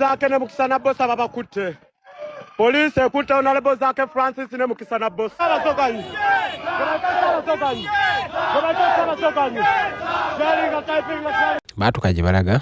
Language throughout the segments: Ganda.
zake ne Mukisa Bosa babakutte. Police ekutte Honorable zake Francis ne Mukisa Bosa. Abasokanyi. Baatuka gye balaga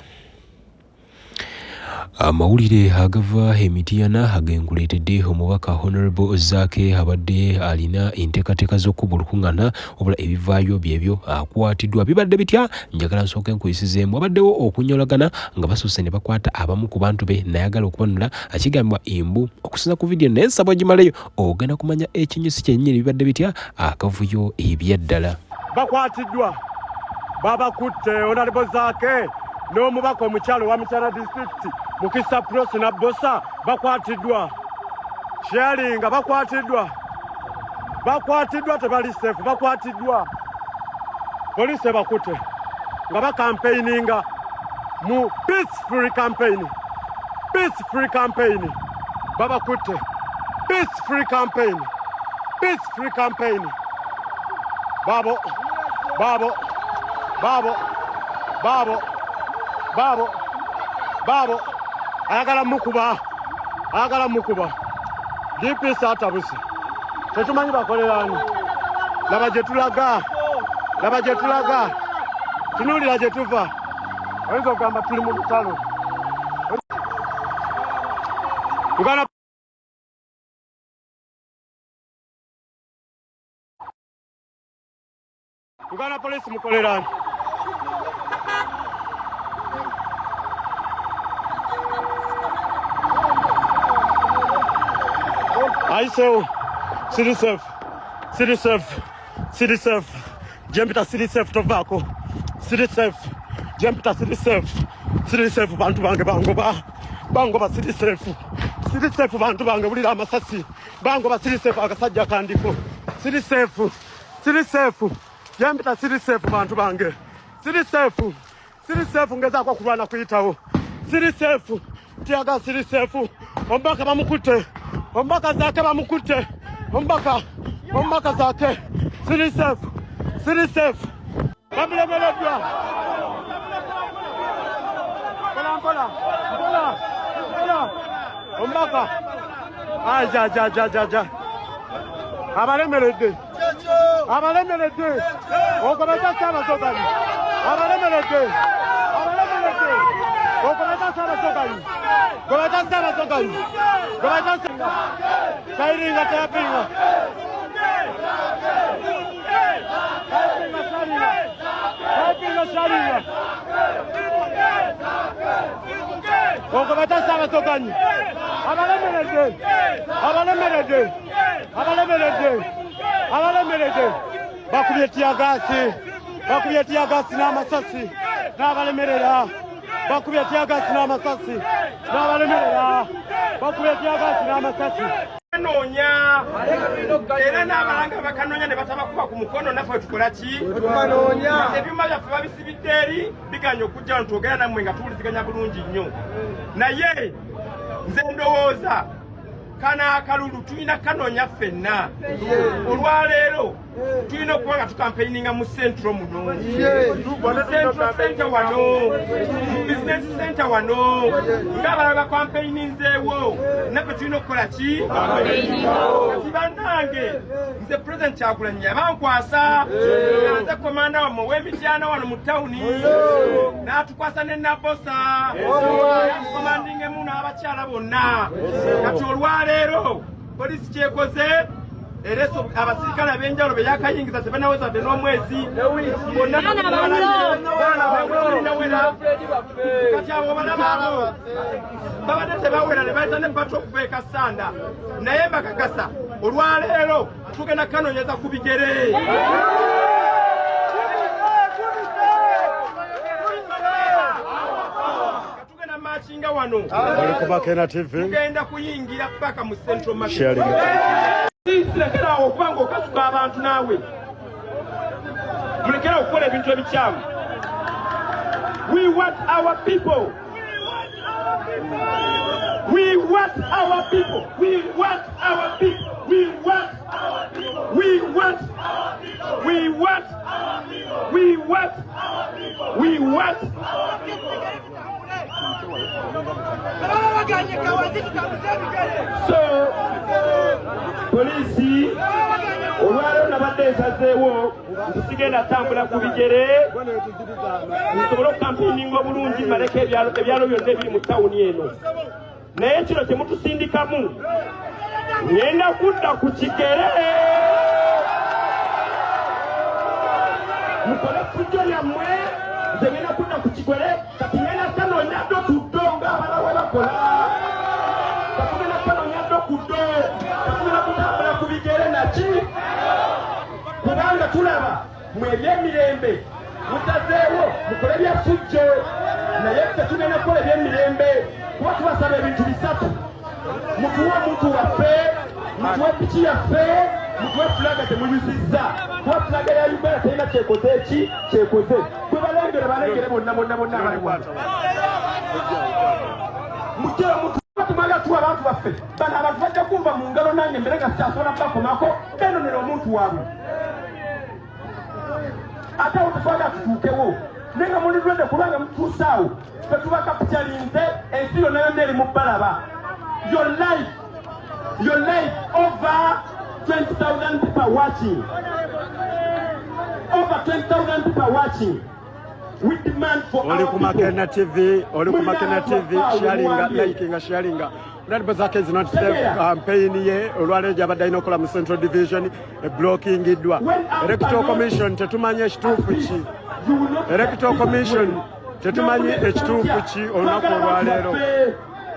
amawulire agava emitiyana agenkuleetedde omubaka Honorable Zaake abadde alina enteekateeka z'okkuba olukuŋŋaana obula ebivaayo byebyo akwatiddwa bibadde bitya njagala nsooke nkuyisizeemu abaddewo okunyolagana nga basusse ne bakwata abamu ku bantu be nayagala okubanula akigambibwa imbu okusinza ku vidiyo naye nsabwa gimaleyo ogenda kumanya ekinyusi kyennyini bibadde bitya akavuyo ebyaddala bakwatiddwa babakutte Honorable Zaake n'omubaka omukyalo wa Mityana District Mukisa Bosa bakwatiddwa sharinga bakwatiddwa tebali safe bakwatiddwa police bakutte nga bakampaininga mu peaceful campaign babakutte peaceful campaign babo ayagala mukuba DPS atabusi tetumanyi bakolerani laba gye tulaga tunuulira gye tuva oyinza okugamba tuli mu lutalo Uganda Police mukolerani Aiseo, city safe, Jempita city safe tobacco, city safe, bantu bange bangoba city safe bantu bange bulira amasasi, bangoba city safe akasajja kandiko, city safe, Jempita city safe bantu bange, city safe ngeza kwa kulwana kuyitawo, city safe, tiaga city safe, ombaka bamukutte. Ombaka Zaake bamukutte ombaka Zaake city safe bamulemereddwa mpola ombaka ajajajajaja abalemeredde okomeza Ssaabasogganyi abalemeredde okomeza Ssaabasogganyi Kairinga tapinga sharinga okomeza Ssaabasogganyi abalemeredde bakubye tiyagasi n'amasasi n'abalemerera bakubye tiyagasi n'amasasi Kanonya era n'abalanga bakanonya ne batabakuba ku mukono naffe tukola ki ebyuma byaffe babisibidde eri biganya okujja ntwogera nammwe nga tuwuliziganya bulungi nnyo naye nze ndowooza kana akalulu tulina kanonya ffenna olwaleero tulina okuba nga tukampeininga mu centro muno central center wano mu business center wano ng'abalala bakampeininzeewo naffe tulina okukola ki kati bannange nze president Kyagulanyi yabankwasa nze komanda wammwe w'Emityana wano mu tawuni n'atukwasa ne Nabosa komandingemu n'abakyala bonna kati olwaleero polisi kyekoze ereso abasirikale ab'enjawulo be yakayingiza tebanaweza de n'omwezi bonna kati abo balaba babadde tebawera ne bayita ne pato okubeeka sanda naye mbakakasa olwaleero tugenda kanonyeza ku bigere machinga wano tugenda kuyingira paka mu Central Market mulekera okubanga okasuka abantu naawe mulekera okukola ebintu ebikyamu. We want our people. We want our people. We want our people. We want our people. We want our people. We want our people. We want our people. We want our people. So polisi olwaleero nabadde esazeewo ntusigenda tambula ku bigere nsobole okukampeininga obulungi maleka ebyalo byonna ebiri mu tawuni eno naye kino kyemutusindikamu ngenda kudda ku kigere mukole fujjo yammwe nze ngenda kudda ku kigere kati ngenda tanoonya dokuddo ng'abalawe bakola katugenda tanoonya dokuddo katugenda kutambula ku bigere naki kubanga tulaba mwe ebyemirembe mutazeewo mukole bya fujjo naye tetugenda kukola ebyemirembe kuba tubasaba ebintu bisatu mutuwe omuntu waffe mutuwe piki yaffe mutuwe fulaga temuyuzizza kuba fulaga ya Uganda terina kyekoze eki kyekoze gwe balengere bonna abali wano mutera omuntu tumala tuwa abantu baffe bano abantu bajja kumva mu ngalo nange mbere nga sikyasobola kubakomako benonera omuntu waabwe ate awo tetwagala tutuukewo naye nga mulirwedde kubanga mutuusaawo tetubakapitalinze ensi yonna yonna eri mu balaba your life over 20,000 people watching. Over 20,000 people watching. We demand for our people. Makena TV, sharinga, likinga, sharinga. That Bazaka is not safe campaign here. Olwale jabada inokola mu Central Division, blocking idwa. Electoral Commission tetumanye ekituufu ki. Electoral Commission tetumanye ekituufu ki olunaku olwaleero.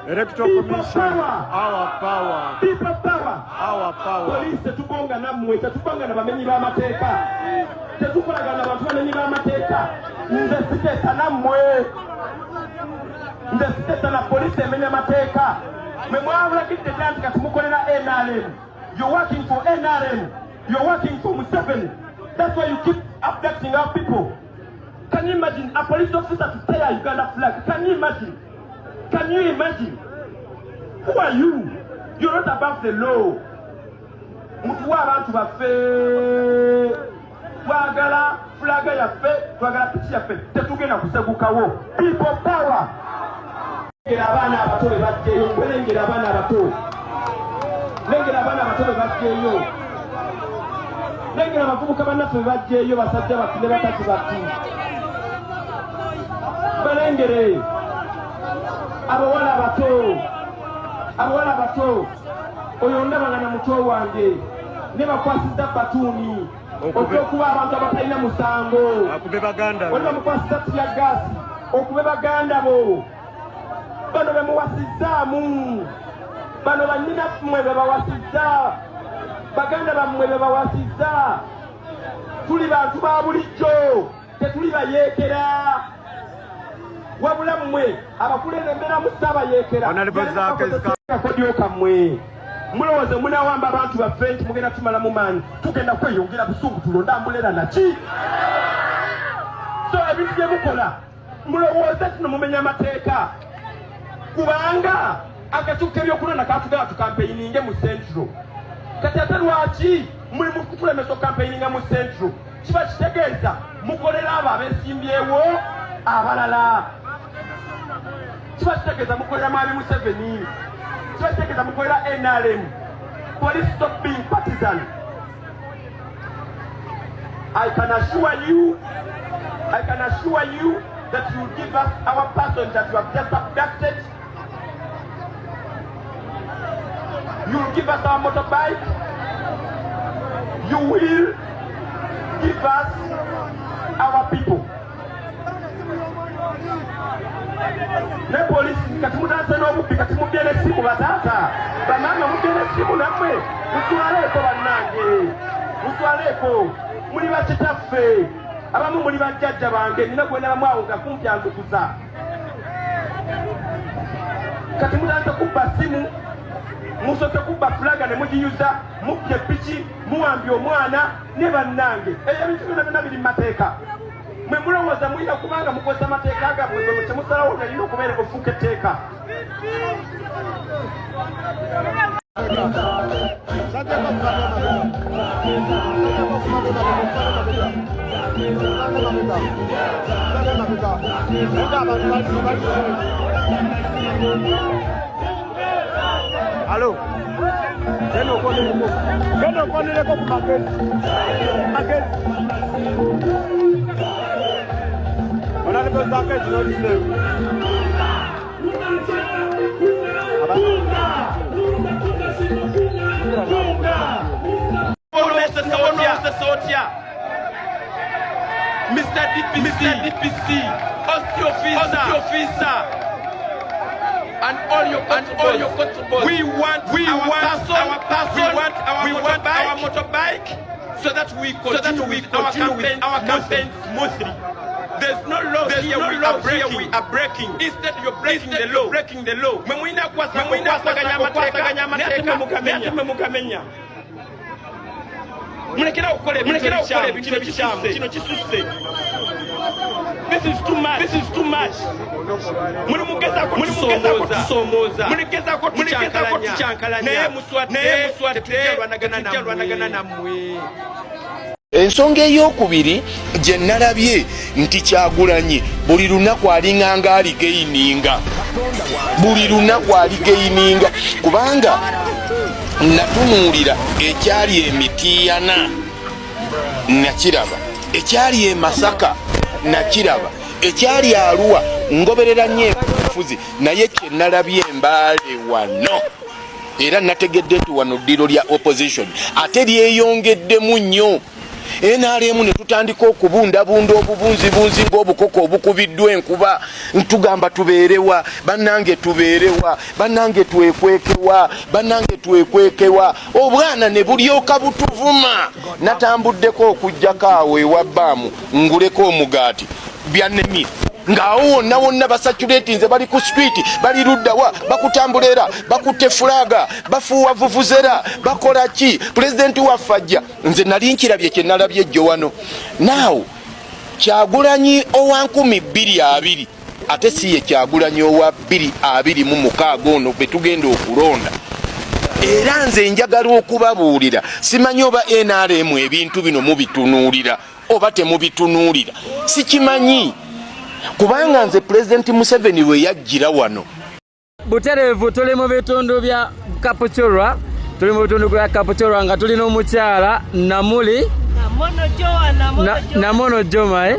Electoral Commission, our power. People power. Our power. Police tetubonga nammwe, tetubanga na bamenyi b'amateeka. Tetukolaga na bantu bamenyi b'amateeka. Nze siteesa nammwe. Nze siteesa na police emenya amateeka. Mwe mwabulagidde nti kati mukolera NRM. You're working for NRM. You're working for Museveni. That's why you keep abducting our people. Can you imagine a police officer to tear a Uganda flag? Can you imagine? Can you imagine? Who are you? You're not above the law. Mutuwa abantu baffe. Twagala flaga yaffe, twagala piki yaffe. Tetugenda kusegukawo. People power. Lengera abaana abato be bajjeyo. Lengera abaana abato. Lengera abaana abato be bajjeyo. Lengera abavubuka bannaffe be bajjeyo basajja baffe ne batati baffe. Balengere. Abawala bato oyo ndabanga na muto wange ne bakwasizza batuuni okuba abantu abatalina musango akube baganda waliwo bamukwasizza tya gaasi okube baganda bo bano bemuwasizzaamu bano banyina mmwe bebawasizza baganda bammwe bebawasizza tuli bantu ba bulijjo tetuli bayeekera wabula mmwe abakulembera mu ssaabayeekera kodyo kammwe mulowooza munawamba abantu baffe nti mugenda tumala mu maanyi tugenda kweyongera busungu tulonda ambulera naki so ebintu bye mukola mulowooza kino mumenya amateeka kubanga akakiiko k'ebyokulonda katugala tukampeyininge mu Central kati ate lwaki muli mu kutulemesa okampeyininga mu Central kiba kitegeeza mukolera abo abeesimbyewo abalala kiba kitegeeza mukolera Mwami Museveni kiba kitegeeza mukolera NRM. Police, stop being partisan. I can assure you that you will give us our person that you have just abducted. You will give us our motorbike. You will give us our people. Ne polisi kati mutanze n'obubbi kati mubyene essimu bataata bamama mubyene essimu nammwe mutwaleeko bannange mutwaleeko muli bakitaffe abamu muli bajjajja bange nina gwendabamu awo nga kumpyanzukuza kati mutanze kubba ssimu musoke kubba fulaga ne mugiyuza mubbye piki muwambye omwana ne bannange ebyo ebintu byonna byonna biri mu mateeka mwe mulowooza mulina kubanga mukozesa amateeka gammwe bwe temusalawo nalina okubeera ofuuka etteeka Alo. Genda okoneleko ku magezi. Honorable Zake is not safe. Mr. DPC, Hosti officer, and all your constables. We want our motorbike, so that we continue our campaign smoothly. There's no law here. We are breaking. Instead, you're breaking the law. Mwina mukamenya. Mulekera ukole kino kisuse. This is too much. Mulimugeza kusomoza. Muligeza kuchankalanya. Naye muswate tujalwanagana namwe. Ensonga ey'okubiri gye nalabye nti Kyagulanyi buli lunaku alinganga aligeininga. Kubanga natunuulira ekyali Emitiana nakiraba, ekyali e Masaka nakiraba, ekyali Arua ngoberera nnyo enfuzi, naye kye nalabye Mbale wano. Era nategedde nti wano ddiro lya opposition ate lyeyongeddemu nnyo. NRM ne tutandika okubundabunda obubunzi ng'obukoko obukubiddwa enkuba, ntugamba tubeerewa, bannange tubeerewa, bannange twekwekewa, obwana ne bulyoka butuvuma. Natambuddeko okujjako awo ewa bbaamu nguleko omugaati byannemye ng'awo wonna basatuleti nze bali ku street bali luddawa bakutambulera bakutte fulaga bafuuwa vuvuzera bakola ki pulezidenti waffe ajja nze nali nkirabye kye nalabye ejjo wano. Naawo Kyagulanyi owa 2020 ate si ye Kyagulanyi owa 2026 ono be tugenda okulonda. Era nze njagala okubabuulira, simanyi oba NRM ebintu bino mubitunuulira oba temubitunuulira, sikimanyi. Kubanga nze President Museveni we yajjira wano. Butereevu tuli mu bitundu bya Kapchorwa, nga tulina omukyala Namono Joma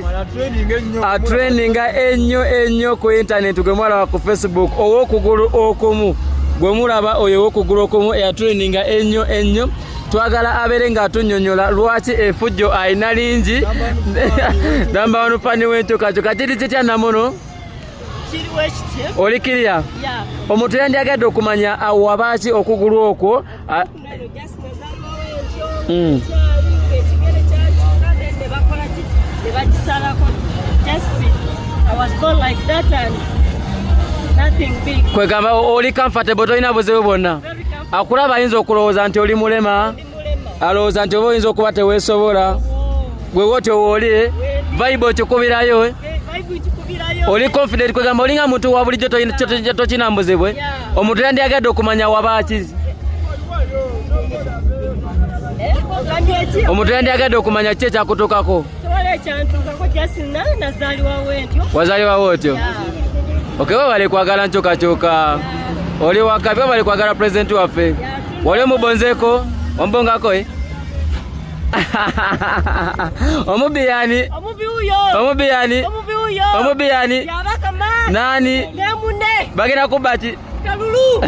atraininga ennyo ku internet gwe mulaba ku Facebook ow'okugulu okumu. Gwe mulaba oyo ow'okugulu okumu eyatraininga ennyo. Twagala abere nga atunyonyola lwaki efujjo ayina lingi. Namba wano fani wentukakyuka kiri kitya Namono? Oli kiriya? Omuntu yandyagadde okumanya wabaki okugulu okwo. Kwegamba oli comfortable tolina buzibu bwonna. Akulaba ayinza okulowooza nti oli mulema, alowooza nti oba oyinza okuba teweesobola. Gwe wotyo wooli vibe okikubirayo. Oli confident kwegamba olinga muntu wa bulijjo tokina mbuzibwe. Omuntu yandyagadde okumanya wabaki. Omuntu yandyagadde okumanya ki ekyakutuukako. Wazaliwawo otyo. Okay, bali kwagala nchoka. Oli wakabi bali kwagala president waffe. Wali mubonzeko, ombongako Omubiyani. Nani? Bagina kubati. Kalulu.